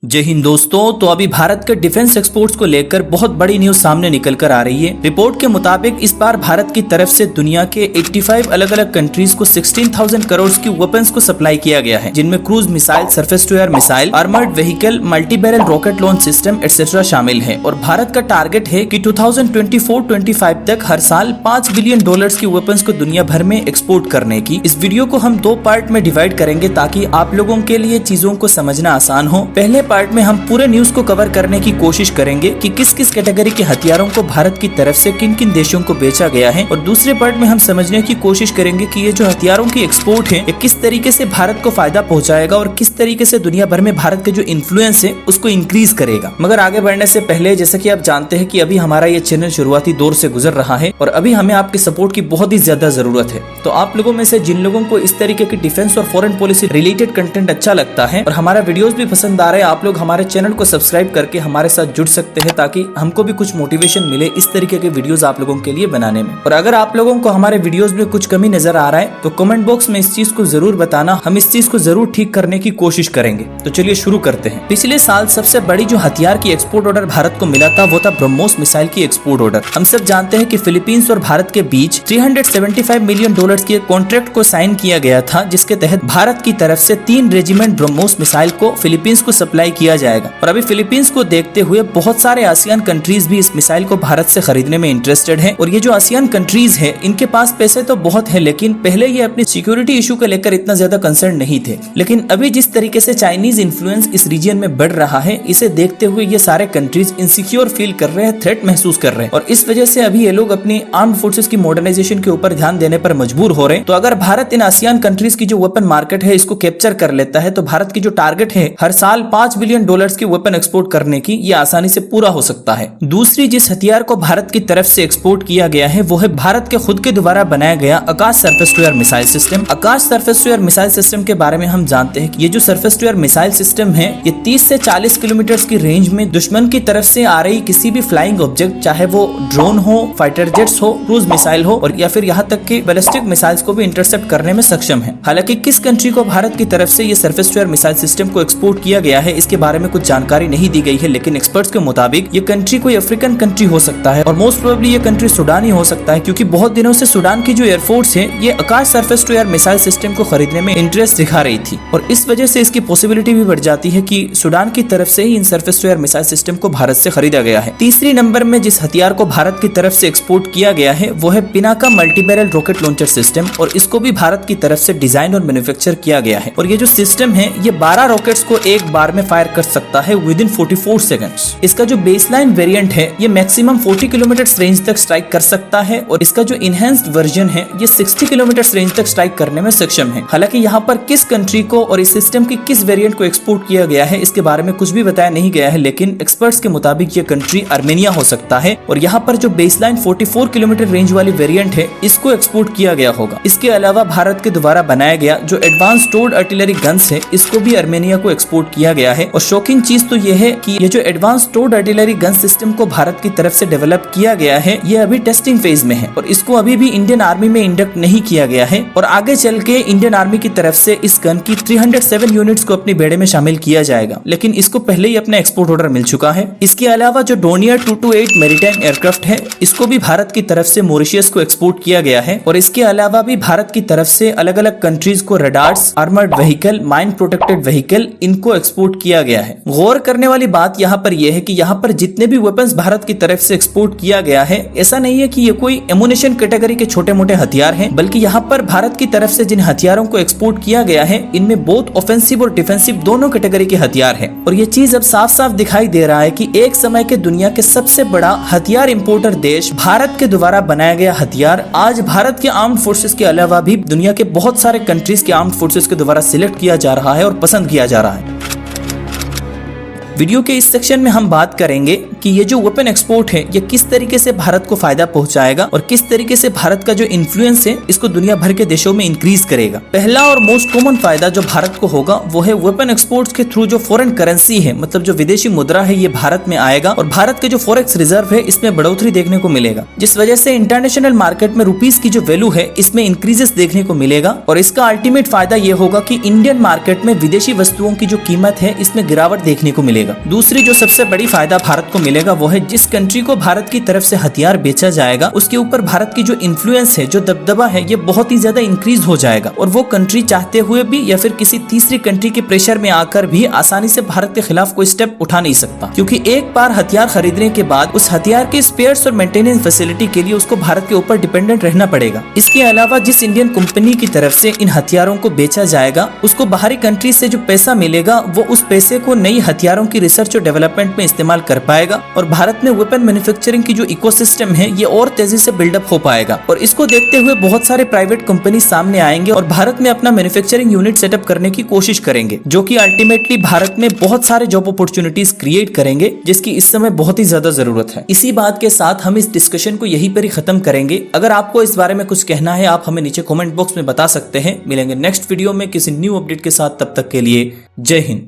जय हिंद दोस्तों। तो अभी भारत के डिफेंस एक्सपोर्ट्स को लेकर बहुत बड़ी न्यूज सामने निकल कर आ रही है। रिपोर्ट के मुताबिक इस बार भारत की तरफ से दुनिया के 85 अलग अलग कंट्रीज को 16,000 करोड़ की वेपन्स को सप्लाई किया गया है, जिनमें cruise missile, surface to air missile, armoured vehicle, multi barrel rocket launch system etcetera शामिल है। और भारत का टारगेट है कि 2024-25 तक हर साल $5 बिलियन की वेपन्स को दुनिया भर में एक्सपोर्ट करने की। इस वीडियो को हम दो पार्ट में डिवाइड करेंगे ताकि आप लोगों के लिए चीजों को समझना आसान हो। पहले पार्ट में हम पूरे न्यूज को कवर करने की कोशिश करेंगे कि किस किस कैटेगरी के हथियारों को भारत की तरफ से किन किन देशों को बेचा गया है, और दूसरे पार्ट में हम समझने की कोशिश करेंगे कि ये जो हथियारों की एक्सपोर्ट है ये किस तरीके से भारत को फायदा पहुंचाएगा और किस तरीके से दुनिया भर में भारत के जो इन्फ्लुएंस है उसको इंक्रीज करेगा। मगर आगे बढ़ने से पहले, जैसा कि आप जानते हैं कि अभी हमारा ये चैनल शुरुआती दौर से गुजर रहा है और अभी हमें आपके सपोर्ट की बहुत ही ज्यादा जरूरत है। तो आप लोगों में से जिन लोगों को इस तरीके की डिफेंस और फॉरेन पॉलिसी रिलेटेड कंटेंट अच्छा लगता है और हमारा वीडियोस भी पसंद आ रहे हैं, आप लोग हमारे चैनल को सब्सक्राइब करके हमारे साथ जुड़ सकते हैं ताकि हमको भी कुछ मोटिवेशन मिले इस तरीके के वीडियोस आप लोगों के लिए बनाने में। और अगर आप लोगों को हमारे वीडियोस में कुछ कमी नजर आ रहा है तो कमेंट बॉक्स में इस चीज को जरूर बताना, हम इस चीज को जरूर ठीक करने की कोशिश करेंगे। तो चलिए शुरू करते हैं। पिछले साल सबसे बड़ी जो हथियार की एक्सपोर्ट ऑर्डर भारत को मिला था वो था ब्रह्मोस मिसाइल की एक्सपोर्ट ऑर्डर। हम सब जानते हैं कि फिलीपींस और भारत के बीच $375 मिलियन की कॉन्ट्रैक्ट को साइन किया गया था, जिसके तहत भारत की तरफ से 3 रेजिमेंट ब्रह्मोस मिसाइल को फिलीपींस को सप्लाई किया जाएगा। और अभी फिलीपींस को देखते हुए बहुत सारे आसियान कंट्रीज भी इस मिसाइल को भारत से खरीदने में इंटरेस्टेड है। और ये जो आसियान कंट्रीज है इनके पास पैसे तो बहुत है, लेकिन पहले ये अपनी सिक्योरिटी इशू को लेकर इतना ज्यादा कंसर्न नहीं थे। लेकिन अभी जिस तरीके से चाइनीज इन्फ्लुएंस इस रीजन में बढ़ रहा है, इसे देखते हुए ये सारे कंट्रीज इनसिक्योर फील कर रहे हैं, थ्रेट महसूस कर रहे हैं, और इस वजह से अभी ये लोग अपनी आर्म्ड फोर्सेस की मॉडर्नाइजेशन के ऊपर ध्यान देने पर मजबूर हो रहे हैं। तो अगर भारत इन आसियान कंट्रीज की जो वेपन मार्केट है इसको कैप्चर कर लेता है तो भारत की जो टारगेट है हर साल $5 बिलियन की वेपन एक्सपोर्ट करने की, ये आसानी से पूरा हो सकता है। दूसरी जिस हथियार को भारत की तरफ से एक्सपोर्ट किया गया है वो है भारत के खुद के द्वारा बनाया गया Akash surface to air missile system. Akash surface to air missile system के बारे में हम जानते हैं कि ये जो surface to air missile system है ये 30 से 40 किलोमीटर की रेंज में दुश्मन की तरफ से आ रही किसी भी फ्लाइंग ऑब्जेक्ट, चाहे वो ड्रोन हो, फाइटर जेट्स हो, क्रूज मिसाइल हो, और या फिर यहाँ तक कि बैलिस्टिक मिसाइल्स को भी इंटरसेप्ट करने में सक्षम है। हालांकि किस कंट्री को भारत की तरफ से ये surface to air missile system को एक्सपोर्ट किया गया है इसके बारे में कुछ जानकारी नहीं दी गई है, लेकिन एक्सपर्ट्स के मुताबिक ये कंट्री कोई अफ्रीकन कंट्री हो सकता है और मोस्ट प्रोबेबली ये कंट्री सूडान ही हो सकता है, क्योंकि बहुत दिनों से सूडान की जो एयरफोर्स है ये Akash surface to air missile system को खरीदने में इंटरेस्ट दिखा रही थी, और इस वजह से इसकी पॉसिबिलिटी भी बढ़ जाती है कि सूडान की तरफ से ही इन surface to air missile system को भारत से खरीदा गया है। तीसरी नंबर में जिस हथियार को भारत की तरफ से एक्सपोर्ट किया गया है वो है Pinaka multi barrel rocket launcher system, और इसको भी भारत की तरफ से डिजाइन और मैन्युफैक्चर किया गया है। और ये जो सिस्टम है ये 12 रॉकेट्स को एक बार में फायर कर सकता है विदिन 44 सेकंड्स। इसका जो बेसलाइन वेरिएंट है ये मैक्सिमम 40 किलोमीटर रेंज तक स्ट्राइक कर सकता है, और इसका जो इनहेंस्ड वर्जन है ये 60 किलोमीटर रेंज तक स्ट्राइक करने में सक्षम है। हालांकि यहाँ पर किस कंट्री को और इस सिस्टम की किस वेरिएंट को एक्सपोर्ट किया गया है इसके बारे में कुछ भी बताया नहीं गया है, लेकिन एक्सपर्ट्स के मुताबिक ये कंट्री आर्मेनिया हो सकता है, और यहाँ पर जो बेसलाइन 44 किलोमीटर रेंज वाली वेरिएंट है इसको एक्सपोर्ट किया गया होगा। इसके अलावा भारत के द्वारा बनाया गया जो एडवांस टोर्ड आर्टिलरी गन्स है इसको भी आर्मेनिया को एक्सपोर्ट किया गया है। और शॉकिंग चीज तो ये है कि ये जो एडवांस टोर्ड आर्टिलरी गन सिस्टम को भारत की तरफ से डेवलप किया गया है ये अभी टेस्टिंग फेज में है, और इसको अभी भी इंडियन आर्मी में इंडक्ट नहीं किया गया है, और आगे चल के इंडियन आर्मी की तरफ से इस गन की 307 यूनिट्स को अपनी बेड़े में शामिल किया जाएगा, लेकिन इसको पहले ही अपना एक्सपोर्ट ऑर्डर मिल चुका है। इसके अलावा जो डोनियर 228 मैरीटाइम एयरक्राफ्ट है इसको भी भारत की तरफ से मॉरिशस को एक्सपोर्ट किया गया है, और इसके अलावा भी भारत की तरफ से अलग अलग कंट्रीज को radars, armoured vehicle, mine protected vehicle इनको एक्सपोर्ट किया गया है। गौर करने वाली बात यहाँ पर यह है कि यहाँ पर जितने भी वेपन्स भारत की तरफ से एक्सपोर्ट किया गया है ऐसा नहीं है कि ये कोई एमुनेशन कैटेगरी के छोटे मोटे हथियार हैं, बल्कि यहाँ पर भारत की तरफ से जिन हथियारों को एक्सपोर्ट किया गया है इनमें बहुत ऑफेंसिव और डिफेंसिव दोनों कैटेगरी के हथियार हैं। और ये चीज अब साफ साफ दिखाई दे रहा है कि एक समय के दुनिया के सबसे बड़ा हथियार इंपोर्टर देश भारत के द्वारा बनाया गया हथियार आज भारत के आर्म्ड फोर्सेस के अलावा भी दुनिया के बहुत सारे कंट्रीज के आर्म्ड फोर्सेस के द्वारा सिलेक्ट किया जा रहा है और पसंद किया जा रहा है। वीडियो के इस सेक्शन में हम बात करेंगे कि ये जो वेपन एक्सपोर्ट है ये किस तरीके से भारत को फायदा पहुंचाएगा और किस तरीके से भारत का जो इन्फ्लुएंस है इसको दुनिया भर के देशों में इंक्रीज करेगा। पहला और मोस्ट कॉमन फायदा जो भारत को होगा वो है वेपन एक्सपोर्ट्स के थ्रू जो फॉरेन करेंसी है, मतलब जो विदेशी मुद्रा है, ये भारत में आएगा और भारत के जो फॉरेक्स रिजर्व है इसमें बढ़ोतरी देखने को मिलेगा, जिस वजह से इंटरनेशनल मार्केट में रुपीस की जो वैल्यू है इसमें इंक्रीजेस देखने को मिलेगा। और इसका अल्टीमेट फायदा ये होगा कि इंडियन मार्केट में विदेशी वस्तुओं की जो कीमत है इसमें गिरावट देखने को मिलेगा। दूसरी जो सबसे बड़ी फायदा भारत को मिलेगा वो है जिस कंट्री को भारत की तरफ से हथियार बेचा जाएगा उसके ऊपर भारत की जो इन्फ्लुएंस है, जो दबदबा है, ये बहुत ही ज्यादा इंक्रीज हो जाएगा और वो कंट्री चाहते हुए भी या फिर किसी तीसरी कंट्री के प्रेशर में आकर भी आसानी से भारत के खिलाफ कोई स्टेप उठा नहीं सकता, क्योंकि एक बार हथियार खरीदने के बाद उस हथियार के स्पेयर्स और मेंटेनेंस फैसिलिटी के लिए उसको भारत के ऊपर डिपेंडेंट रहना पड़ेगा। इसके अलावा जिस इंडियन कंपनी की तरफ से इन हथियारों को बेचा जाएगा उसको बाहरी कंट्री से जो पैसा मिलेगा वो उस पैसे को नई हथियारों की रिसर्च और डेवलपमेंट में इस्तेमाल कर पाएगा और भारत में वेपन मैन्युफैक्चरिंग की जो इकोसिस्टम है ये और तेजी से बिल्डअप हो पाएगा। और इसको देखते हुए बहुत सारे प्राइवेट कंपनी सामने आएंगे और भारत में अपना मैन्युफैक्चरिंग यूनिट सेटअप करने की कोशिश करेंगे, जो कि अल्टीमेटली भारत में बहुत सारे जॉब अपॉर्चुनिटीज क्रिएट करेंगे, जिसकी इस समय बहुत ही ज्यादा जरूरत है। इसी बात के साथ हम इस डिस्कशन को यहीं पर ही खत्म करेंगे। अगर आपको इस बारे में कुछ कहना है आप हमें नीचे कमेंट बॉक्स में बता सकते हैं। मिलेंगे नेक्स्ट वीडियो में किसी न्यू अपडेट के साथ, तब तक के लिए जय हिंद।